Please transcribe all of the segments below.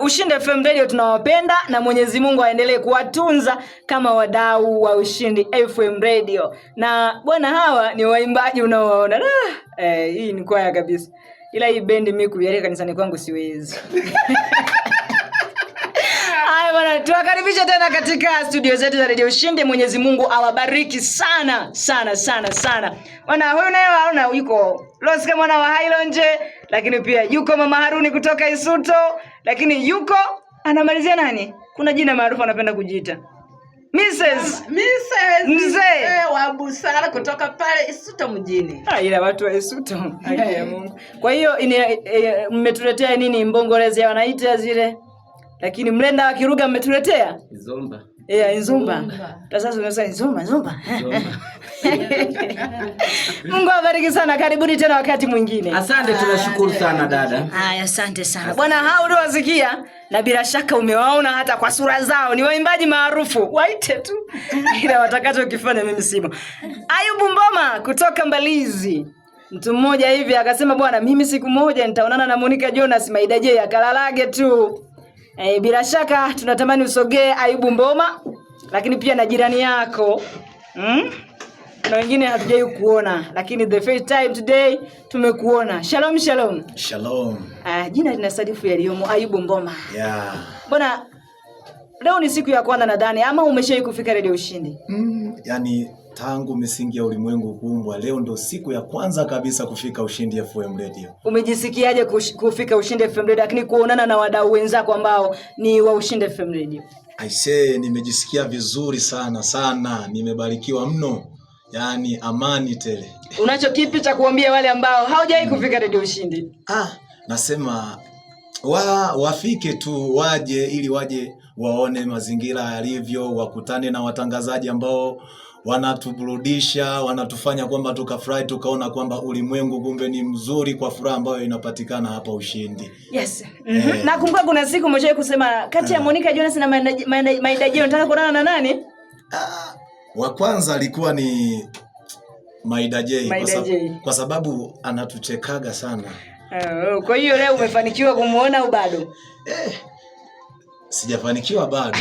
Ushindi FM Radio tunawapenda na Mwenyezi Mungu aendelee kuwatunza kama wadau wa Ushindi FM Radio. Na bwana, hawa ni waimbaji unaowaona. Hii ni kwaya kabisa. Ila hii bendi mimi kuieleka kanisani kwangu siwezi. Haya bwana, tuwakaribisha tena katika studio zetu za Radio Ushindi. Mwenyezi Mungu awabariki sana sana sana sana. Bwana, huyu naye waona yuko Loska mwana wa Hailonje, lakini pia yuko Mama Haruni kutoka Isuto, lakini yuko anamalizia nani? Kuna jina maarufu anapenda kujiita. Mrs. Mzee wa busara kutoka pale Isuto mjini. Ila watu wa Isuto. Haya Mungu. Kwa hiyo mmetuletea nini mbongolezi wanaita zile? Lakini mlenda wa Kiruga mmetuletea? Nzomba. Nzomba. Sasa unasema nzomba. Mungu awabariki sana. Karibuni tena wakati mwingine. Asante, tunashukuru sana dada. Asante sana. Bwana, hao ndio wasikia na bila shaka umewaona hata kwa sura zao. Ni waimbaji maarufu. Waite tu. Ila watakachokifanya mimi simo. Ayubu Mboma kutoka Mbalizi. Mtu mmoja hivi akasema, bwana, mimi siku moja nitaonana na Monica Jonas Maida J akalalage tu. Bila shaka tunatamani usogee Ayubu Mboma, lakini pia na jirani yako. Na wengine hatujai kuona, lakini the first time today tumekuona. Shalom shalom. Shalom. Jina linasadifu yaliyomo Ayubu Mboma. Yeah. Bwana, leo ni siku ya kwanza nadhani, ama umeshai kufika Radio Ushindi? Yani tangu misingi ya ulimwengu kuumbwa, leo ndo siku ya kwanza kabisa kufika Ushindi FM Radio. Umejisikiaje kufika Ushindi FM Radio, lakini kuonana na wadau wenzako ambao ni wa Ushindi FM Radio? Aisee, nimejisikia vizuri sana sana, nimebarikiwa mno. Yani amani tele. Unacho kipi cha kuambia wale ambao hawajai kufika Radio Ushindi? Nasema wafike tu, waje ili waje waone mazingira yalivyo, wakutane na watangazaji ambao wanatuburudisha, wanatufanya kwamba tukafurahi, tukaona kwamba ulimwengu kumbe ni mzuri kwa furaha ambayo inapatikana hapa Ushindi. Yes. Nakumbuka kuna siku mmoja kusema kati ya Monica Jonas na Maida J unataka kuonana na nani? Wa kwanza alikuwa ni Maida J kwa sababu anatuchekaga sana. Kwa hiyo leo umefanikiwa kumuona au bado? Sijafanikiwa bado.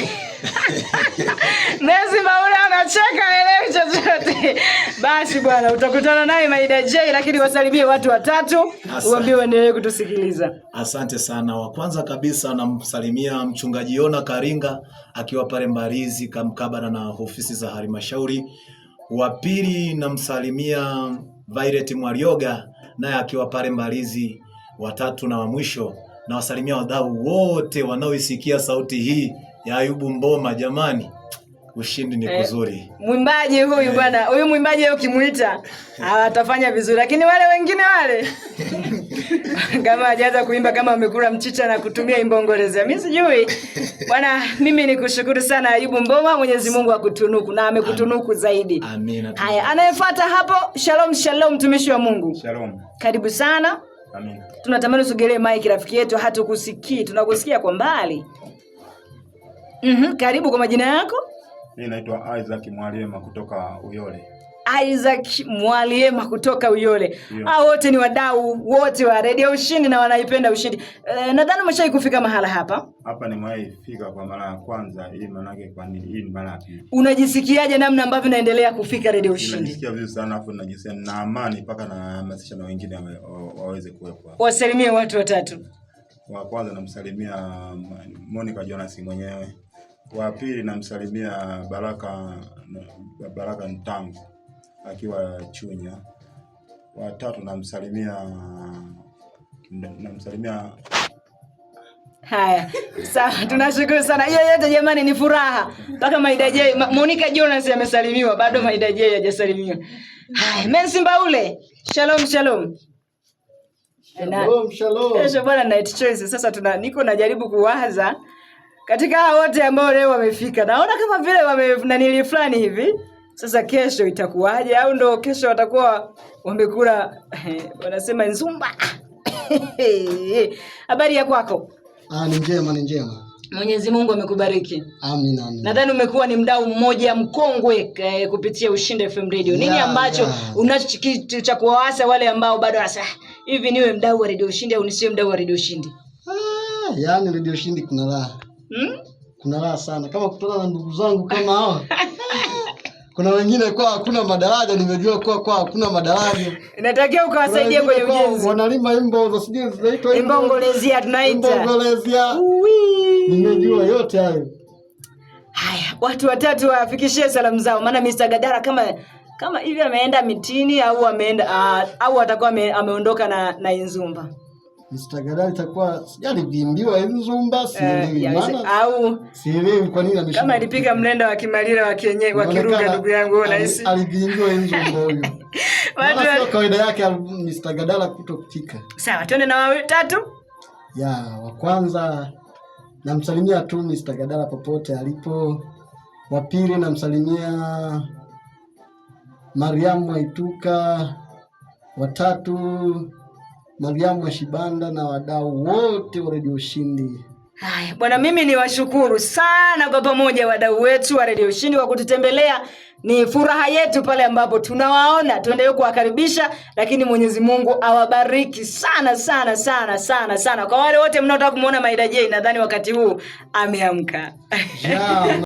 Nesi Maula anacheka leo chochote. Basi bwana, utakutana naye Maida J, lakini wasalimie watu watatu, uambie waendelee kutusikiliza. Asante sana. Wa kwanza kabisa namsalimia mchungaji Yona Karinga akiwa pale Mbalizi mkabala na ofisi za halmashauri. Wa pili namsalimia Violet Mwarioga naye akiwa pale Mbalizi. Wa tatu na wa mwisho na wasalimia wadau wote wanaoisikia sauti hii ya Ayubu Mboma. Jamani, Ushindi ni kuzuri. Mwimbaji huyu bwana, huyu mwimbaji ukimuita atafanya vizuri, lakini wale wengine wale kama hajaanza kuimba kama amekula mchicha na kutumia imbongoleza, mimi sijui. Bwana, mimi nikushukuru sana Ayubu Mboma, Mwenyezi Mungu akutunuku na amekutunuku zaidi. Amina. Haya, anayefuata hapo, shalom shalom mtumishi wa Mungu. Shalom. Karibu sana. Amina. Tunatamani usogelee mic rafiki yetu, hatukusikii, tunakusikia kwa mbali. Karibu, kwa majina yako? Mimi naitwa Isaac Mwaliema kutoka Uyole. Isaac Mwaliema kutoka Uyole. Hao wote ni wadau wote wa Radio Ushindi na wanaipenda Ushindi. Nadhani umeshai kufika mahala hapa? Hapa nimewaifika kwa mara ya kwanza, hii manake kwa nini hii ni mara ya pili. Unajisikiaje namna ambavyo naendelea kufika Radio Ushindi? Najisikia vizuri sana, afu najisikia na amani mpaka nahamasisha na wengine waweze kuwepo hapa. Wasalimie watu watatu. Wa kwanza namsalimia Monica Jonas mwenyewe. Wa pili namsalimia Baraka Ntangu akiwa Chunya. Wa tatu namsalimia Haya. Sawa, tunashukuru sana. Hiyo yote jamani ni furaha. Mpaka Maida J, Monica Jonas amesalimiwa, bado Maida J hajasalimiwa. Haya, Mensimba ule. Shalom shalom. Shalom. Kesho bwana night choice. Sasa niko najaribu kuwaza katika hao wote ambao leo wamefika. Naona kama vile wamenanili fulani hivi. Sasa kesho itakuwaje, au ndo kesho watakuwa wamekula wanasema nzumba? Habari ya kwako? Ni njema. Mwenyezi Mungu amekubariki. Amina. Nadhani umekuwa ni mdau mmoja mkongwe kupitia Ushindi FM Radio. Nini ambacho unacho cha kuwaasa wale ambao bado hivi niwe mdau wa Radio Ushindi au nisiwe mdau wa Radio Ushindi? Yaani Radio Ushindi kuna raha. Kuna raha sana. Kama kutana na ndugu zangu kama hawa. Kuna wengine kwa hakuna madaraja, nimejua kwa hakuna madaraja. Inatakiwa ukawasaidia kwenye ujenzi. Wanalima imbo sijui zinaitwa imbongolezia tunaita. Imbongolezia. Nimejua yote hayo. Haya, watu watatu wafikishie salamu zao, maana Mr. Gadara kama hivi ameenda mitini au ameenda au atakuwa ameondoka na Inzumba. Mr. Gadara itakuwa sijali vimbiwa Inzumba, sielewi maana au sielewi kwa nini ameshinda. Kama alipiga mlenda wa Kimalila wa kienyeji wa Kiruga, ndugu yangu unahisi alivimbiwa Inzumba huyo. Watu sio kawaida yake Mr. Gadara kutokutika. Sawa, twende na watatu. Wa kwanza namsalimia tu Mr. Gadara popote alipo. Wa pili namsalimia Mariamu Waituka. Wa tatu Mariamu Shibanda na wadau wote wa Radio Ushindi. Haya, bwana, mimi ni washukuru sana kwa pamoja wadau wetu wa Radio Ushindi kwa kututembelea. Ni furaha yetu pale ambapo tunawaona, tuendelee kuwakaribisha, lakini Mwenyezi Mungu awabariki sana sana sana sana sana. Kwa wale wote mnaotaka kumuona Maida J, nadhani wakati huu ameamka.